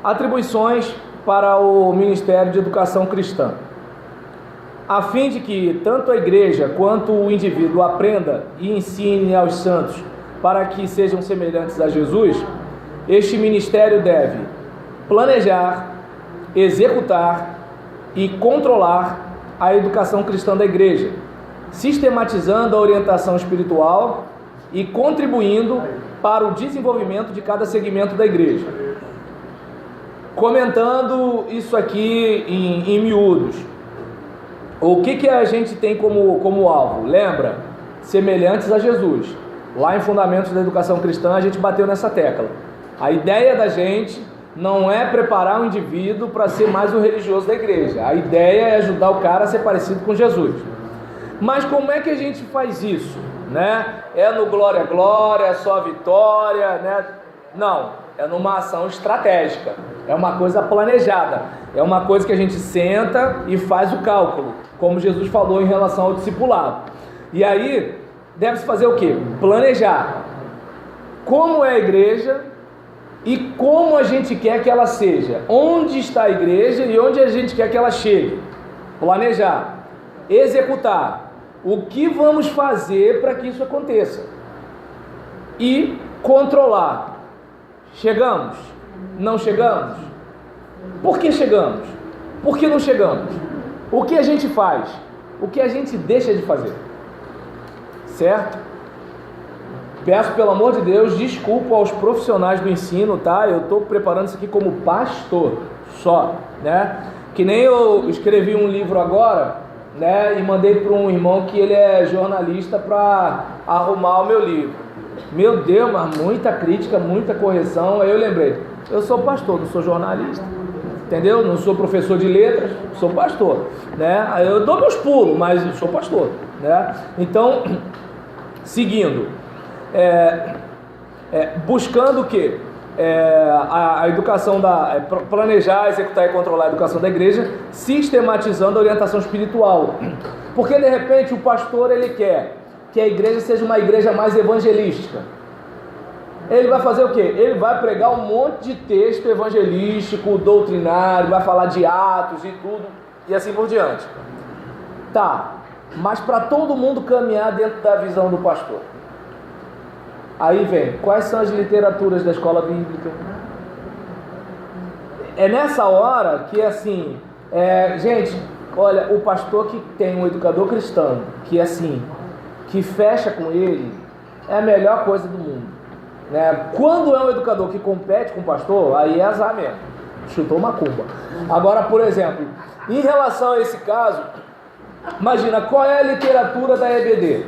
Atribuições para o Ministério de Educação Cristã. A fim de que tanto a igreja quanto o indivíduo aprenda e ensine aos santos para que sejam semelhantes a Jesus, este ministério deve planejar, executar e controlar a educação cristã da igreja, sistematizando a orientação espiritual e contribuindo para o desenvolvimento de cada segmento da igreja. Comentando isso aqui em miúdos, o que a gente tem como alvo? Lembra? Semelhantes a Jesus. Lá em Fundamentos da Educação Cristã a gente bateu nessa tecla. A ideia da gente não é preparar o indivíduo para ser mais um religioso da igreja. A ideia é ajudar o cara a ser parecido com Jesus. Mas como é que a gente faz isso? Né? É no glória, glória, é só vitória, né? Não, é numa ação estratégica, é uma coisa planejada, é uma coisa que a gente senta e faz o cálculo, como Jesus falou em relação ao discipulado. E aí, deve-se fazer o quê? Planejar como é a igreja e como a gente quer que ela seja, onde está a igreja e onde a gente quer que ela chegue. Planejar, executar, o que vamos fazer para que isso aconteça e controlar. Chegamos? Não chegamos? Por que chegamos? Por que não chegamos? O que a gente faz? O que a gente deixa de fazer? Certo? Peço, pelo amor de Deus, desculpa aos profissionais do ensino, tá? Eu estou preparando isso aqui como pastor só, né? Que nem eu escrevi um livro agora, né? E mandei para um irmão que ele é jornalista para arrumar o meu livro. Meu Deus, mas muita crítica, muita correção. Aí eu lembrei, eu sou pastor, não sou jornalista, entendeu? Não sou professor de letras, sou pastor, né? Aí eu dou meus pulos, mas eu sou pastor, né? Então, seguindo, buscando o quê? A educação planejar, executar e controlar a educação da igreja, sistematizando a orientação espiritual. Porque de repente o pastor ele quer que a igreja seja uma igreja mais evangelística. Ele vai fazer o quê? Ele vai pregar um monte de texto evangelístico, doutrinário, vai falar de Atos e tudo, e assim por diante. Tá, mas para todo mundo caminhar dentro da visão do pastor. Aí vem, quais são as literaturas da escola bíblica? É nessa hora que assim, gente, olha, o pastor que tem um educador cristão, que assim, que fecha com ele, é a melhor coisa do mundo, né? Quando é um educador que compete com o pastor, aí é azar mesmo, chutou uma cumba. Agora, por exemplo, em relação a esse caso, imagina, qual é a literatura da EBD?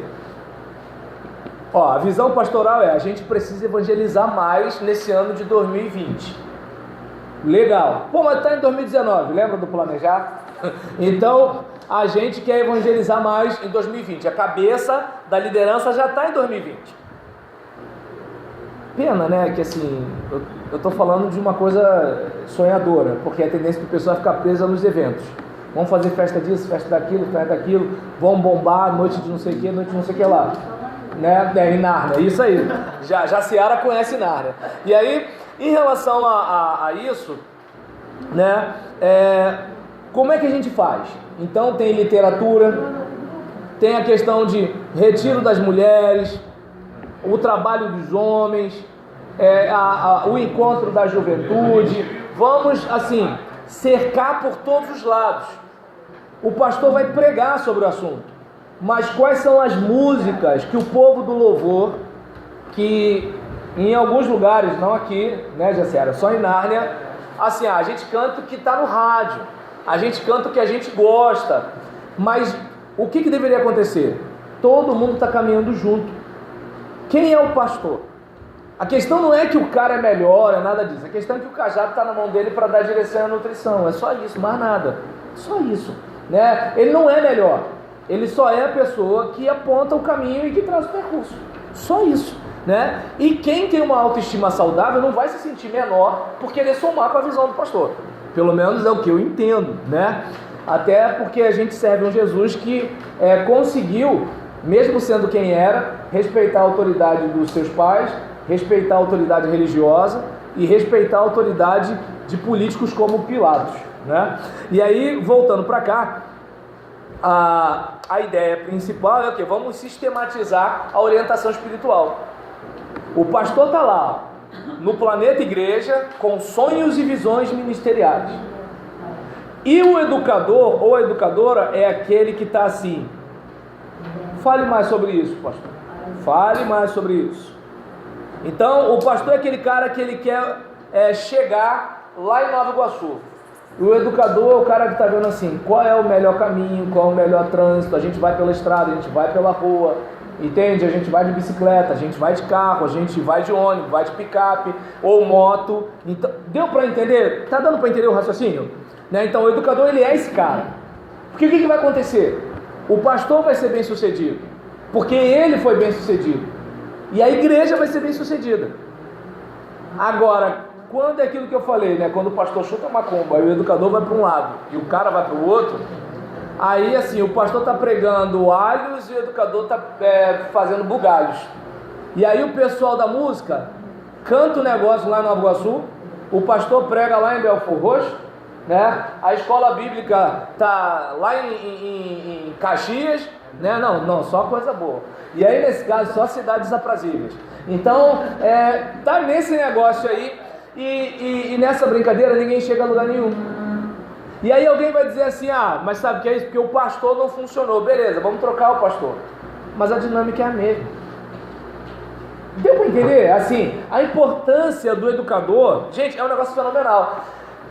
Ó, a visão pastoral a gente precisa evangelizar mais nesse ano de 2020. Legal. Pô, mas está em 2019, lembra do planejar? Então, a gente quer evangelizar mais em 2020. A cabeça da liderança já está em 2020. Pena, né? Que assim, eu estou falando de uma coisa sonhadora, porque a tendência do pessoal é ficar presa nos eventos. Vamos fazer festa disso, festa daquilo, vamos bombar, noite de não sei o que, noite de não sei o que lá. Né? Em Nárnia, isso aí. Já Ciara conhece Nárnia. E aí, em relação a isso, né? Como é que a gente faz? Então tem literatura, tem a questão de retiro das mulheres, o trabalho dos homens, o encontro da juventude. Vamos, assim, cercar por todos os lados. O pastor vai pregar sobre o assunto. Mas quais são as músicas que o povo do louvor, que em alguns lugares, não aqui, né, Jaciara, só em Nárnia, assim, a gente canta o que está no rádio, a gente canta o que a gente gosta, mas o que deveria acontecer? Todo mundo está caminhando junto. Quem é o pastor? A questão não é que o cara é melhor, é nada disso, a questão é que o cajado está na mão dele para dar direção à nutrição, é só isso, mais nada, só isso, né? Ele não é melhor. Ele só é a pessoa que aponta o caminho e que traz o percurso. Só isso, né? E quem tem uma autoestima saudável não vai se sentir menor por querer somar com a visão do pastor. Pelo menos é o que eu entendo, né? Até porque a gente serve um Jesus que conseguiu, mesmo sendo quem era, respeitar a autoridade dos seus pais, respeitar a autoridade religiosa e respeitar a autoridade de políticos como Pilatos, né? E aí, voltando para cá, a ideia principal é o quê? Vamos sistematizar a orientação espiritual. O pastor está lá, no planeta igreja, com sonhos e visões ministeriais. E o educador ou a educadora é aquele que está assim: fale mais sobre isso, pastor. Fale mais sobre isso. Então, o pastor é aquele cara que ele quer chegar lá em Nova Iguaçu. O educador é o cara que está vendo assim, qual é o melhor caminho, qual é o melhor trânsito. A gente vai pela estrada, a gente vai pela rua, entende? A gente vai de bicicleta, a gente vai de carro, a gente vai de ônibus, vai de picape ou moto. Então, deu para entender? Tá dando para entender o raciocínio? Né? Então, o educador, ele é esse cara. Porque o que vai acontecer? O pastor vai ser bem sucedido, porque ele foi bem sucedido, e a igreja vai ser bem sucedida. Agora, quando é aquilo que eu falei, né? Quando o pastor chuta uma macumba e o educador vai para um lado e o cara vai para o outro, aí assim, o pastor está pregando alhos e o educador está fazendo bugalhos. E aí o pessoal da música canta o negócio lá em Nova Iguaçu, o pastor prega lá em Belford Roxo, né? A escola bíblica está lá em Caxias, né? Não, só coisa boa. E aí nesse caso só cidades aprazíveis. Então tá nesse negócio aí. E nessa brincadeira ninguém chega a lugar nenhum. E aí alguém vai dizer assim: mas sabe o que é isso? Porque o pastor não funcionou. Beleza, vamos trocar o pastor. Mas a dinâmica é a mesma. Deu para entender? Assim, a importância do educador, gente, é um negócio fenomenal.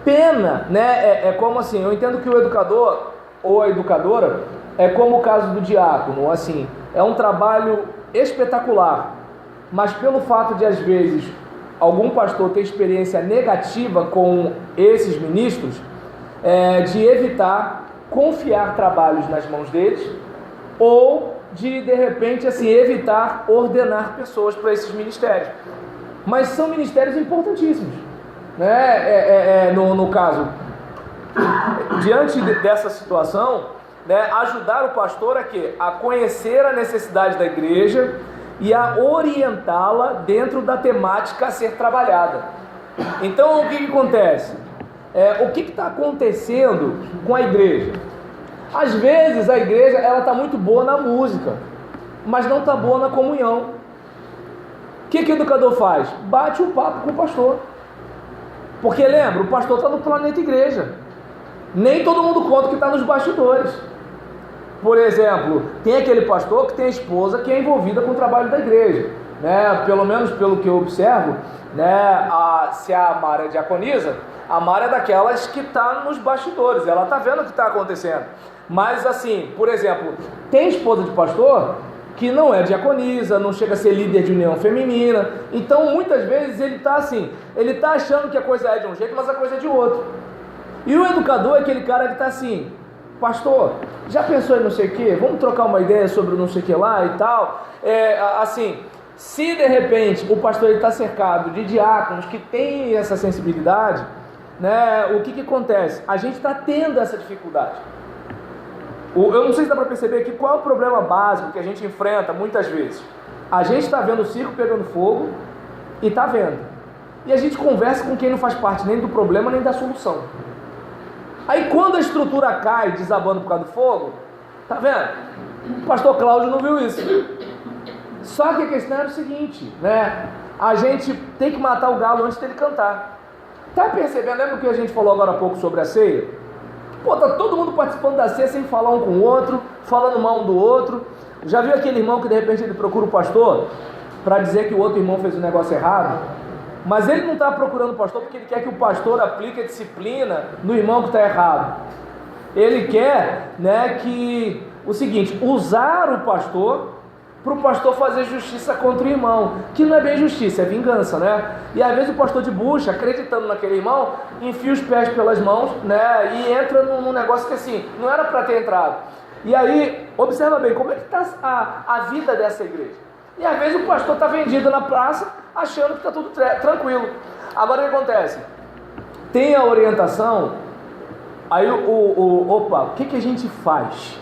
Pena, né? É como assim, eu entendo que o educador ou a educadora é como o caso do diácono, assim, é um trabalho espetacular. Mas pelo fato de às vezes algum pastor ter experiência negativa com esses ministros, de evitar confiar trabalhos nas mãos deles, ou de repente assim, evitar ordenar pessoas para esses ministérios. Mas são ministérios importantíssimos, né? No caso, diante dessa situação, né, ajudar o pastor a conhecer a necessidade da igreja e a orientá-la dentro da temática a ser trabalhada. Então, o que acontece? O que está acontecendo com a igreja? Às vezes a igreja está muito boa na música, mas não está boa na comunhão. O que o educador faz? Bate o papo com o pastor. Porque lembra, o pastor está no planeta igreja. Nem todo mundo conta que está nos bastidores. Por exemplo, tem aquele pastor que tem a esposa que é envolvida com o trabalho da igreja, né? Pelo menos pelo que eu observo, né? Se a Mara é diaconisa, a Mara é daquelas que está nos bastidores, ela está vendo o que está acontecendo. Mas assim, por exemplo, tem esposa de pastor que não é diaconisa, não chega a ser líder de união feminina. Então muitas vezes ele está assim, ele está achando que a coisa é de um jeito, mas a coisa é de outro. E o educador é aquele cara que está assim: pastor, já pensou em não sei o que? Vamos trocar uma ideia sobre não sei o que lá e tal. Assim, se de repente o pastor está cercado de diáconos que têm essa sensibilidade, né, o que acontece? A gente está tendo essa dificuldade. Eu não sei se dá para perceber aqui qual é o problema básico que a gente enfrenta muitas vezes. A gente está vendo o circo pegando fogo e está vendo. E a gente conversa com quem não faz parte nem do problema nem da solução. Aí quando a estrutura cai desabando por causa do fogo, tá vendo? O pastor Cláudio não viu isso. Só que a questão era o seguinte, né? A gente tem que matar o galo antes dele cantar. Tá percebendo? Lembra o que a gente falou agora há pouco sobre a ceia? Pô, tá todo mundo participando da ceia sem falar um com o outro, falando mal um do outro. Já viu aquele irmão que de repente ele procura o pastor para dizer que o outro irmão fez um negócio errado? Mas ele não está procurando o pastor porque ele quer que o pastor aplique a disciplina no irmão que está errado. Ele quer, né, que o seguinte, usar o pastor para o pastor fazer justiça contra o irmão, que não é bem justiça, é vingança, né? E às vezes o pastor de bucha, acreditando naquele irmão, enfia os pés pelas mãos, né, e entra num negócio que assim, não era para ter entrado. E aí, observa bem, como é que está a vida dessa igreja? E às vezes o pastor está vendido na praça, achando que está tudo tranquilo. Agora o que acontece? Tem a orientação, aí o que a gente faz?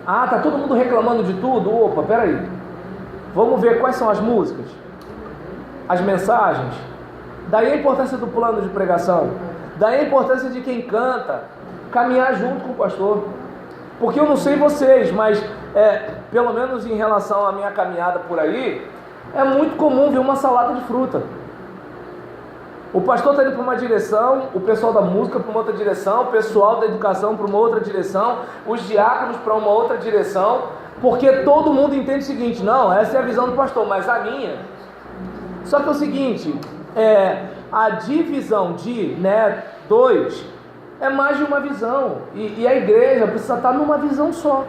Tá todo mundo reclamando de tudo? Peraí, vamos ver quais são as músicas, as mensagens, Daí a importância do plano de pregação. Daí a importância de quem canta caminhar junto com o pastor. Porque eu não sei vocês, mas pelo menos em relação à minha caminhada por aí, é muito comum ver uma salada de fruta. O pastor está indo para uma direção, o pessoal da música para uma outra direção, o pessoal da educação para uma outra direção, os diáconos para uma outra direção, porque todo mundo entende o seguinte: não, essa é a visão do pastor, mas a minha. Só que é o seguinte, a divisão de dois é mais de uma visão, e a igreja precisa estar numa visão só.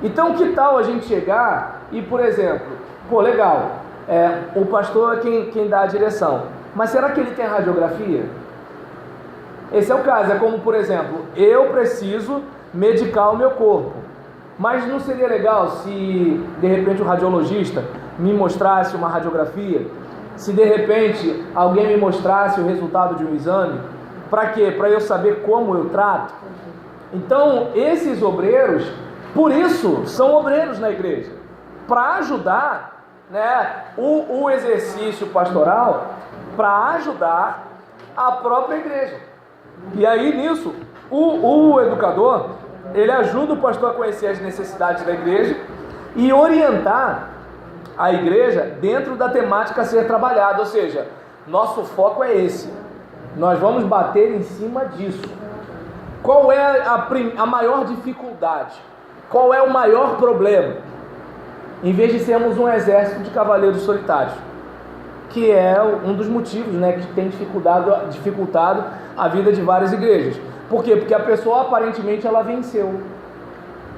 Então que tal a gente chegar e, por exemplo, legal, o pastor é quem dá a direção, mas será que ele tem a radiografia? Esse é o caso. É como, por exemplo, eu preciso medicar o meu corpo, mas não seria legal se de repente o radiologista me mostrasse uma radiografia? Se de repente alguém me mostrasse o resultado de um exame? Para quê? Para eu saber como eu trato? Então esses obreiros, por isso são obreiros na igreja, para ajudar o exercício pastoral, para ajudar a própria igreja. E aí nisso o educador, ele ajuda o pastor a conhecer as necessidades da igreja e orientar a igreja dentro da temática a ser trabalhada. Ou seja, nosso foco é esse, nós vamos bater em cima disso. Qual é a maior dificuldade? Qual é o maior problema? Em vez de sermos um exército de cavaleiros solitários, que é um dos motivos que tem dificultado a vida de várias igrejas. Por quê? Porque a pessoa aparentemente ela venceu.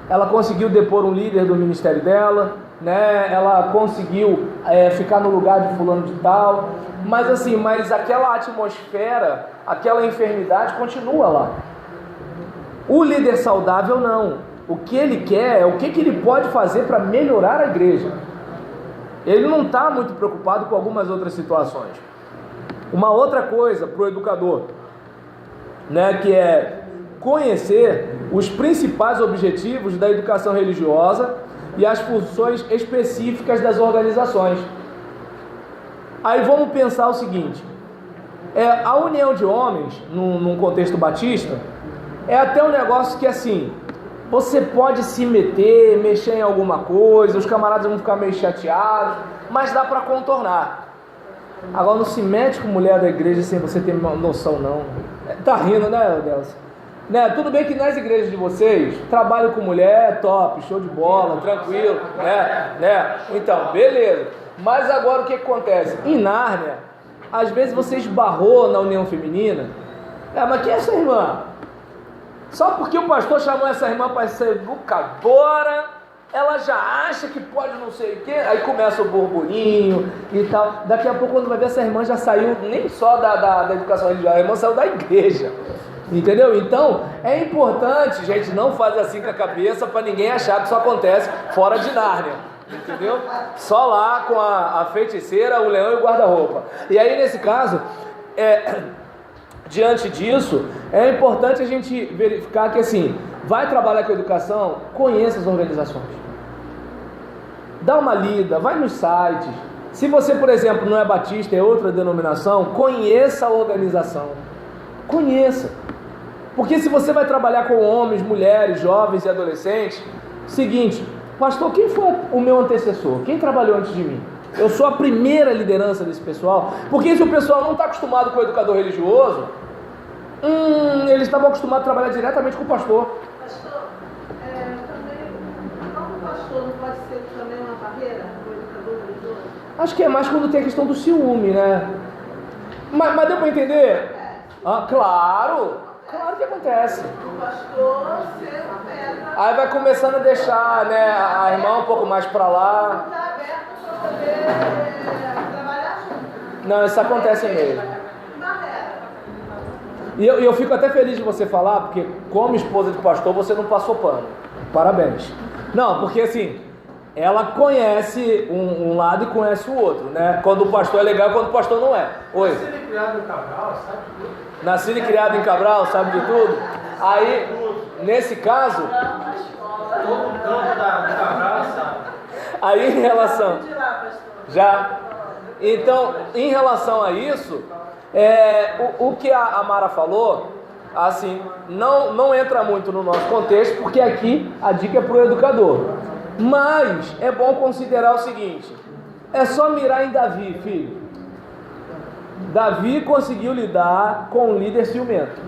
Ela conseguiu depor um líder do ministério dela, ela conseguiu ficar no lugar de fulano de tal, mas aquela atmosfera, aquela enfermidade continua lá. O líder saudável não. O que ele quer é o que ele pode fazer para melhorar a igreja. Ele não está muito preocupado com algumas outras situações. Uma outra coisa para o educador, que é conhecer os principais objetivos da educação religiosa e as funções específicas das organizações. Aí vamos pensar o seguinte: a união de homens, num contexto batista, é até um negócio que assim, você pode se mexer em alguma coisa, os camaradas vão ficar meio chateados, mas dá para contornar. Agora não se mete com mulher da igreja sem você ter noção não. Tá rindo, né, Deus? Tudo bem que nas igrejas de vocês, trabalho com mulher, top, show de bola, tranquilo, Então, beleza. Mas agora o que acontece? Em Nárnia, às vezes você esbarrou na união feminina. Mas quem é essa irmã? Só porque o pastor chamou essa irmã para ser educadora, ela já acha que pode não sei o quê, aí começa o burburinho e tal. Daqui a pouco, quando vai ver, essa irmã já saiu nem só da educação religiosa, a irmã saiu da igreja, entendeu? Então, é importante, gente, não fazer assim com a cabeça para ninguém achar que isso acontece fora de Nárnia, entendeu? Só lá com a feiticeira, o leão e o guarda-roupa. E aí, nesse caso, diante disso, é importante a gente verificar que assim, vai trabalhar com a educação, conheça as organizações, dá uma lida, vai nos sites. Se você, por exemplo, não é batista, é outra denominação, conheça a organização, conheça, porque se você vai trabalhar com homens, mulheres, jovens e adolescentes, seguinte: pastor, quem foi o meu antecessor? Quem trabalhou antes de mim? Eu sou a primeira liderança desse pessoal. Porque se o pessoal não está acostumado com o educador religioso, eles estavam acostumados a trabalhar diretamente com o pastor. Pastor, também, o pastor não pode ser também uma barreira para o educador religioso? Acho que é mais quando tem a questão do ciúme, Mas deu para entender? Claro que acontece. O pastor ser uma pedra. Aí vai começando a deixar a irmã um pouco mais para lá. Está aberto para poder trabalhar junto. Não, isso acontece mesmo. E eu fico até feliz de você falar, porque como esposa de pastor você não passou pano. Parabéns. Não, porque assim, ela conhece um lado e conhece o outro, Quando o pastor é legal e quando o pastor não é. Oi. Nascido e criado em Cabral, sabe de tudo. Nascido e criado em Cabral, sabe de tudo? Aí, nesse caso... Todo campo da Cabral, sabe? Aí em relação... Já... Então, em relação a isso, o que a Mara falou, assim, não entra muito no nosso contexto, porque aqui a dica é para o educador. Mas é bom considerar o seguinte: é só mirar em Davi, filho. Davi conseguiu lidar com um líder ciumento.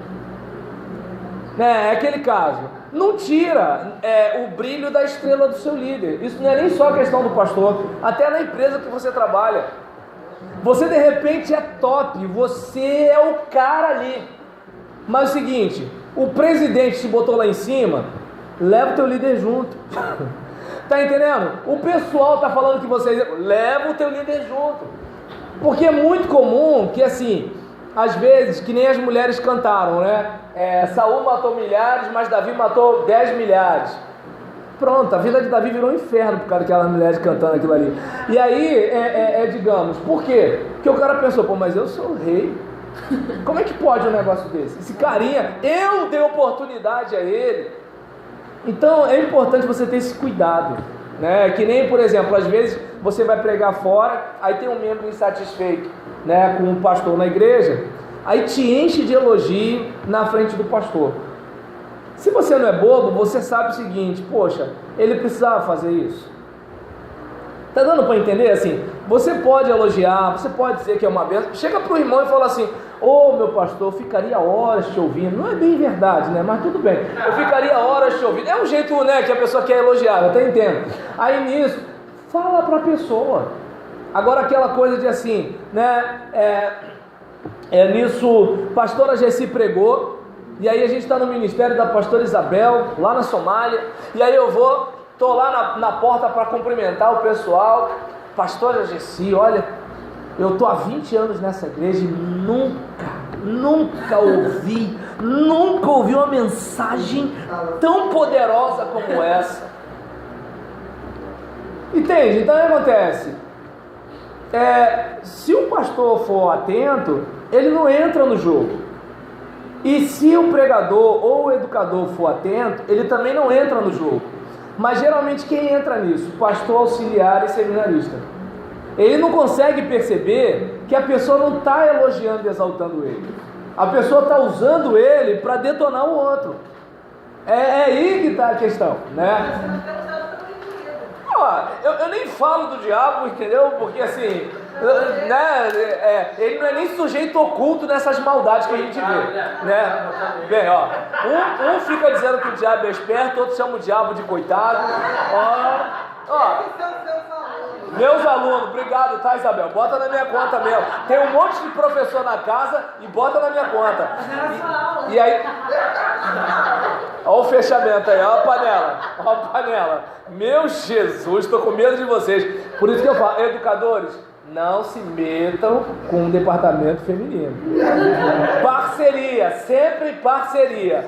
É aquele caso. Não tira o brilho da estrela do seu líder. Isso não é nem só a questão do pastor, até na empresa que você trabalha. Você de repente é top, você é o cara ali. Mas é o seguinte, o presidente te botou lá em cima, leva o teu líder junto. Tá entendendo? O pessoal tá falando que você leva o teu líder junto. Porque é muito comum que, assim, às vezes, que nem as mulheres cantaram, né? Saul matou milhares, mas Davi matou 10 milhares. Pronto, a vida de Davi virou um inferno por causa daquelas mulheres cantando aquilo ali. E aí, digamos, por quê? Porque o cara pensou, pô, mas eu sou o rei. Como é que pode um negócio desse? Esse carinha, eu dei oportunidade a ele. Então, é importante você ter esse cuidado, né? Que nem, por exemplo, às vezes você vai pregar fora, aí tem um membro insatisfeito, né, com um pastor na igreja, aí te enche de elogio na frente do pastor. Se você não é bobo, você sabe o seguinte: poxa, ele precisava fazer isso. Tá dando para entender? Assim, você pode elogiar, você pode dizer que é uma bênção. Chega pro irmão e fala assim: ô meu pastor, eu ficaria horas te ouvindo. Não é bem verdade, né? Mas tudo bem, eu ficaria horas te ouvindo. É um jeito, né, que a pessoa quer elogiar, eu até entendo. Aí nisso, fala pra pessoa. Agora aquela coisa de assim, né, nisso, pastora Gessi pregou, e aí a gente está no ministério da pastora Isabel, lá na Somália, e aí tô lá na porta para cumprimentar o pessoal. Pastora Gessi, olha, eu tô há 20 anos nessa igreja e nunca ouvi uma mensagem tão poderosa como essa. Entende? Então o que acontece? Se o pastor for atento, ele não entra no jogo. E se o pregador ou o educador for atento, ele também não entra no jogo. Mas geralmente quem entra nisso? Pastor, auxiliar e seminarista. Ele não consegue perceber que a pessoa não está elogiando e exaltando ele. A pessoa está usando ele para detonar o outro. É aí que está a questão, né? Eu nem falo do diabo, entendeu? Porque assim, né, ele não é nem sujeito oculto nessas maldades que a gente vê, né? Bem, um fica dizendo que o diabo é esperto, outro chama o diabo de coitado. Meus alunos, obrigado, tá, Isabel? Bota na minha conta mesmo. Tem um monte de professor na casa e bota na minha conta. E aí, olha o fechamento aí, olha a panela. Meu Jesus, estou com medo de vocês. Por isso que eu falo, educadores, não se metam com o departamento feminino. Parceria, sempre parceria.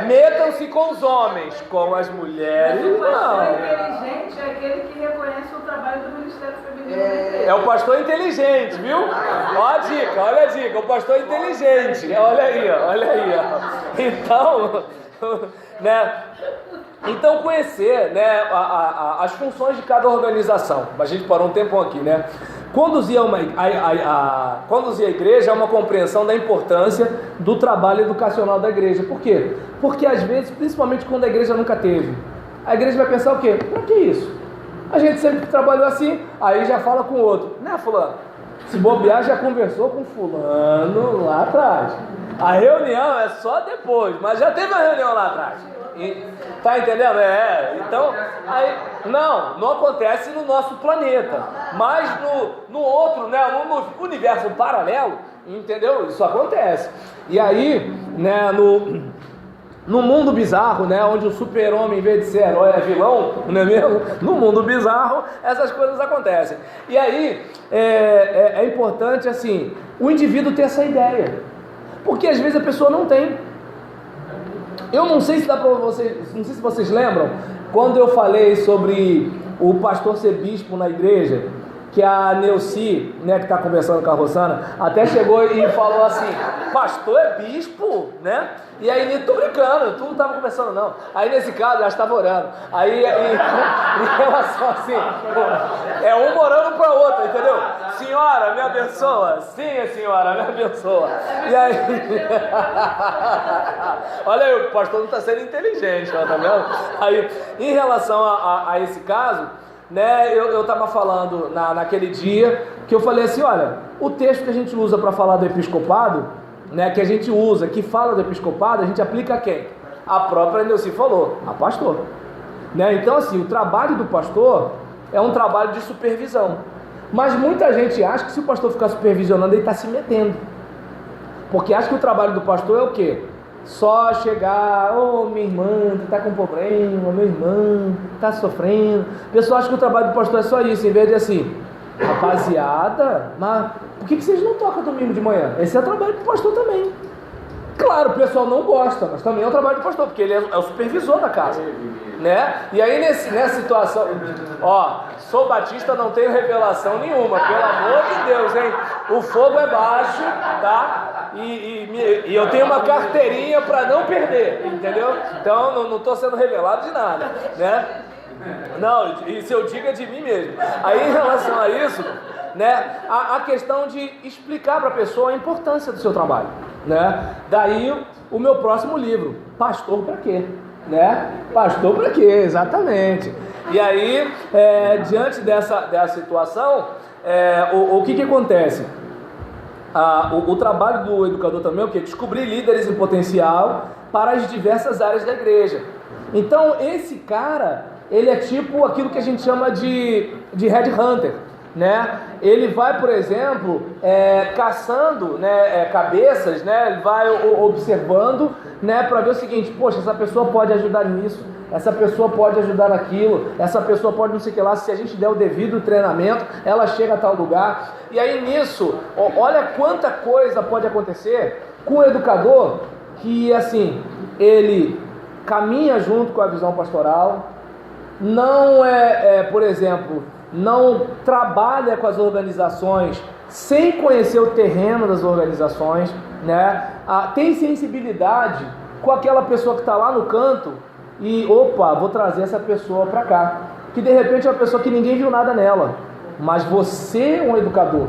Metam-se com os homens, com as mulheres O pastor não. inteligente é aquele que reconhece o trabalho do Ministério Feminino. É o pastor inteligente, viu? Olha a dica, o pastor inteligente. Olha aí, ó. Então, né? Então conhecer, né, as funções de cada organização. A gente parou um tempão aqui, né? Conduzir a igreja é uma compreensão da importância do trabalho educacional da igreja. Por quê? Porque às vezes, principalmente quando a igreja nunca teve, a igreja vai pensar o quê? Pra que isso? A gente sempre trabalhou assim, aí já fala com o outro, né, fulano? Se bobear, já conversou com fulano lá atrás. A reunião é só depois, mas já teve uma reunião lá atrás. Tá entendendo? Então, aí, não acontece no nosso planeta, mas no outro, né, no universo paralelo, entendeu? Isso acontece. E aí, né, no mundo bizarro, né, onde o super-homem, em vez de ser herói, é vilão, não é mesmo? No mundo bizarro, essas coisas acontecem. E aí, é importante, assim, o indivíduo ter essa ideia, porque às vezes a pessoa não tem. Eu não sei se dá para vocês, não sei se vocês lembram, quando eu falei sobre o pastor ser bispo na igreja, que a Neuci, né, que está conversando com a Rosana, até chegou e falou assim, pastor é bispo, né? E aí, tô brincando, tu não estava conversando não. Aí nesse caso, ela estava orando. Aí, em relação assim, é um orando para o outro, entendeu? Senhora, me abençoa. Sim, senhora, me abençoa. E aí, olha aí, o pastor não está sendo inteligente, ó, tá vendo? Aí, em relação a esse caso, né, eu estava falando naquele dia, que eu falei assim, olha, o texto que a gente usa para falar do episcopado, né, que a gente usa, que fala do episcopado, a gente aplica a quem? A própria Neuci falou, a pastor. Né? Então assim, o trabalho do pastor é um trabalho de supervisão. Mas muita gente acha que se o pastor ficar supervisionando, ele está se metendo. Porque acha que o trabalho do pastor é o quê? Só chegar, ô minha irmã, tu tá com problema, meu irmão, tá sofrendo. O pessoal acha que o trabalho do pastor é só isso, em vez de assim, rapaziada, mas por que vocês não tocam domingo de manhã? Esse é o trabalho do pastor também. Claro, o pessoal não gosta, mas também é o trabalho do pastor, porque ele é o supervisor da casa, né? E aí nessa situação, ó, sou batista, não tenho revelação nenhuma, pelo amor de Deus, hein? O fogo é baixo, tá? E eu tenho uma carteirinha para não perder, entendeu? Então não estou sendo revelado de nada, né? Não, isso eu digo é de mim mesmo. Aí em relação a isso, né, a questão de explicar para a pessoa a importância do seu trabalho, né? Daí o meu próximo livro, Pastor para quê? Né? Pastor para quê? Exatamente. E aí, diante dessa situação, o que acontece? O trabalho do educador também é o quê? Descobrir líderes em potencial para as diversas áreas da igreja. Então, esse cara, ele é tipo aquilo que a gente chama de headhunter, né? Ele vai, por exemplo, caçando, né, cabeças, né? Ele vai observando, né, para ver o seguinte, poxa, essa pessoa pode ajudar nisso, essa pessoa pode ajudar naquilo, essa pessoa pode não sei o que lá, se a gente der o devido treinamento, ela chega a tal lugar. E aí nisso, olha quanta coisa pode acontecer com o educador, que assim, ele caminha junto com a visão pastoral, não por exemplo, não trabalha com as organizações sem conhecer o terreno das organizações, né? Tem sensibilidade com aquela pessoa que está lá no canto e, opa, vou trazer essa pessoa para cá, que de repente é uma pessoa que ninguém viu nada nela, mas você é um educador,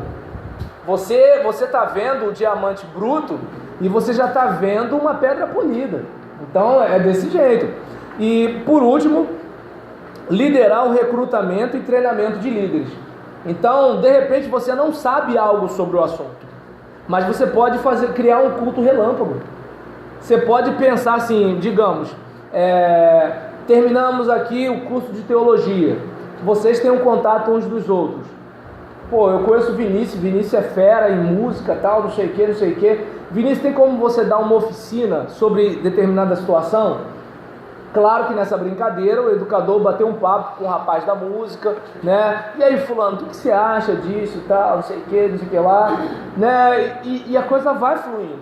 você está vendo o diamante bruto e você já está vendo uma pedra polida. Então é desse jeito. E por último, liderar o recrutamento e treinamento de líderes. Então, de repente, você não sabe algo sobre o assunto, mas você pode criar um culto relâmpago. Você pode pensar assim, digamos, terminamos aqui o curso de teologia, vocês têm um contato uns dos outros. Pô, eu conheço o Vinícius é fera em música, tal, não sei o que. Vinícius, tem como você dar uma oficina sobre determinada situação? Claro que nessa brincadeira o educador bateu um papo com o rapaz da música, né? E aí, fulano, o que você acha disso e tal, não sei o que lá, né? E a coisa vai fluindo,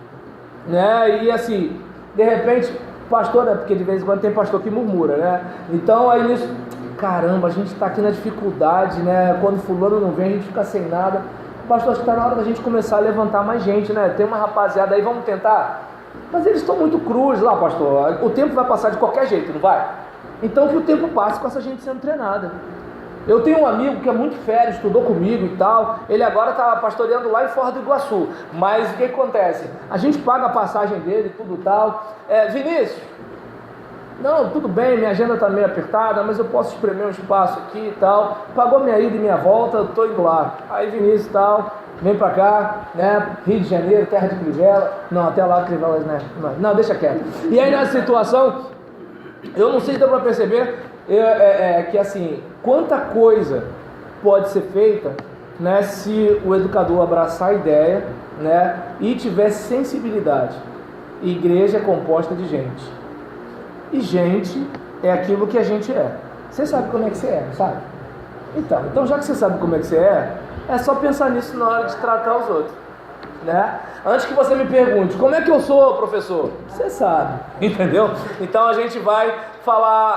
né? E assim, de repente, pastor, né? Porque de vez em quando tem pastor que murmura, né? Então aí nisso, caramba, a gente está aqui na dificuldade, né? Quando fulano não vem, a gente fica sem nada. Pastor, acho que está na hora da gente começar a levantar mais gente, né? Tem uma rapaziada aí, vamos tentar? Mas eles estão muito crus lá, pastor. O tempo vai passar de qualquer jeito, não vai? Então que o tempo passe com essa gente sendo treinada. Eu tenho um amigo que é muito fera, estudou comigo e tal. Ele agora está pastoreando lá em Foz do Iguaçu. Mas o que acontece? A gente paga a passagem dele, tudo tal. Vinícius, não, tudo bem, minha agenda está meio apertada, mas eu posso espremer um espaço aqui e tal. Pagou minha ida e minha volta, eu estou indo lá. Aí Vinícius e tal, vem pra cá, né? Rio de Janeiro, terra de Crivella. Não, até lá Crivella, né? Não, deixa quieto. E aí nessa situação, eu não sei se dá pra perceber que assim, quanta coisa pode ser feita, né? Se o educador abraçar a ideia, né? E tiver sensibilidade. Igreja é composta de gente. E gente é aquilo que a gente é. Você sabe como é que você é, sabe? Então já que você sabe como é que você é só pensar nisso na hora de tratar os outros, né? Antes que você me pergunte, como é que eu sou, professor? Você sabe, entendeu? Então a gente vai falar